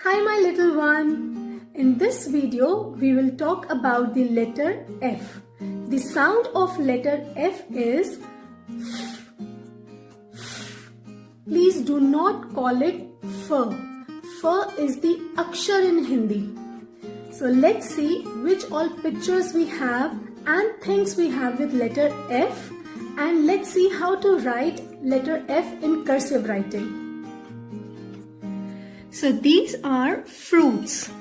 Hi my little one. In this video we will talk about the letter F. The sound of letter F is F. Please do not call it F. F is the akshar in Hindi. So let's see which all pictures we have and things we have with letter F, and let's see how to write letter F in cursive writing. So these are fruits,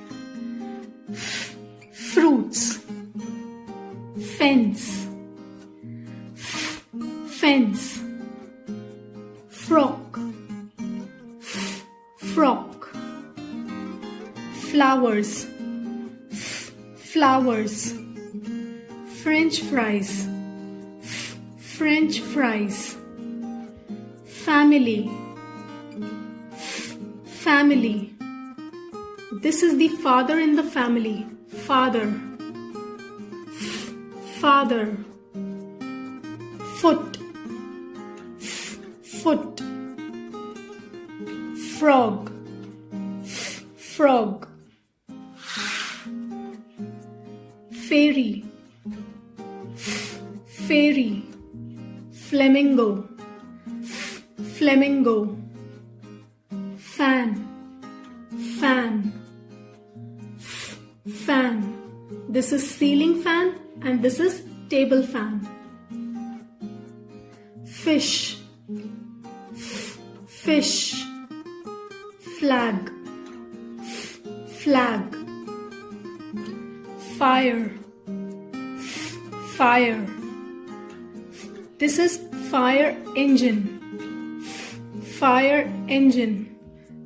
fruits, fence, fence, frock, frock, flowers, flowers, French fries, French fries, family, family. This is the father in the family. Father. Father. Foot. Foot. Frog. Frog. Fairy. Fairy. Flamingo. Flamingo. Fan, fan, fan. This is ceiling fan and this is table fan. Fish, fish. Flag, flag. Fire, fire. This is fire engine, fire engine.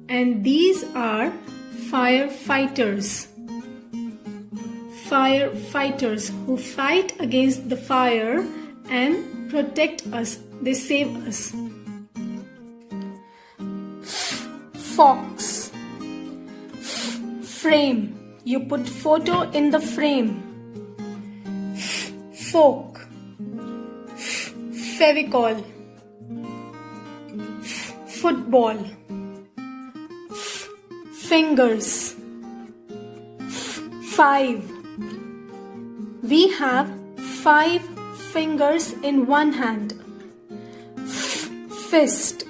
And these are firefighters. Firefighters who fight against the fire and protect us. They save us. Fox. Frame. You put photo in the frame. Fork. Fevicol. Football. Fingers. Five. We have 5 fingers in one hand. Fist.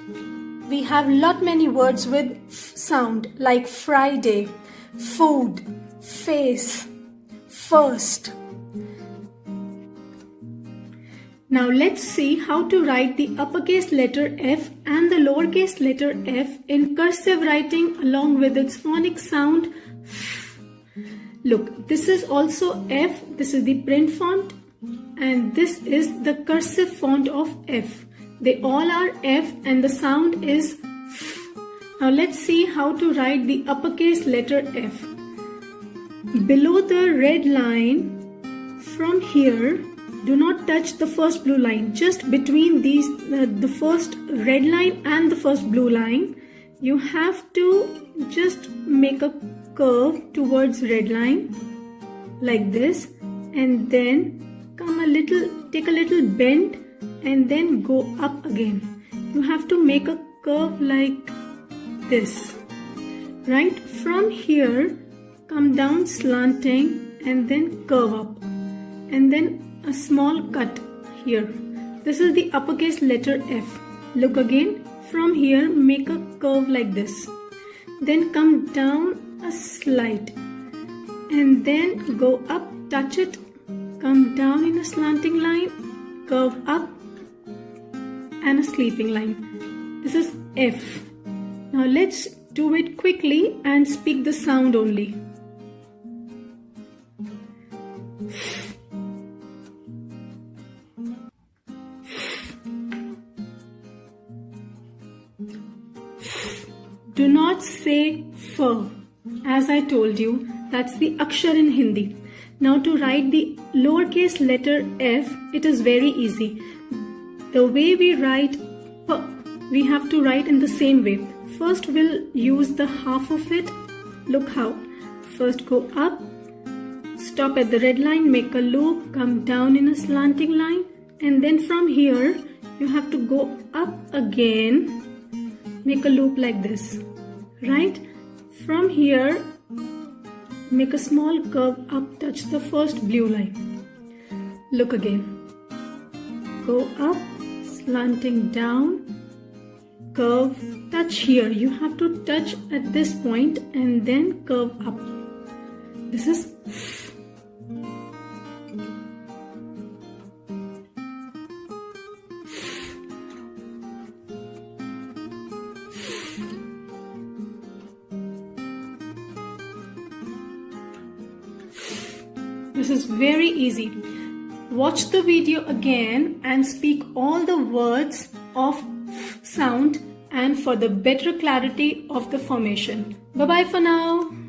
We have many words with sound like Friday, food, face, first. Now let's see how to write the uppercase letter F and the lowercase letter f in cursive writing along with its phonic sound. Look, this is also F, this is the print font, and this is the cursive font of F. They all are F and the sound is F. Now let's see how to write the uppercase letter F. Below the red line, from here, do not touch the first blue line. Just between these, the first red line and the first blue line, you have to just make a curve towards red line like this, and then take a little bend and then go up again. You have to make a curve like this, right? From here, come down slanting and then curve up, and then a small cut here. This is the uppercase letter F. Look again. From here, make a curve like this. Then come down a slight. And then go up, touch it. Come down in a slanting line. Curve up. And a sleeping line. This is F. Now let's do it quickly and speak the sound only. Do not say F. As I told you, that's the akshar in Hindi. Now to write the lowercase letter F, it is very easy. The way we write P, we have to write in the same way. First we'll use the half of it. Look how. First go up, stop at the red line, make a loop, come down in a slanting line, and then from here you have to go up again, make a loop like this, right? From here, make a small curve up, touch the first blue line. Look again. Go up, slanting down, curve, touch here. You have to touch at this point and then curve up. This is This is very easy. Watch the video again and speak all the words of sound and for the better clarity of the formation. Bye-bye for now.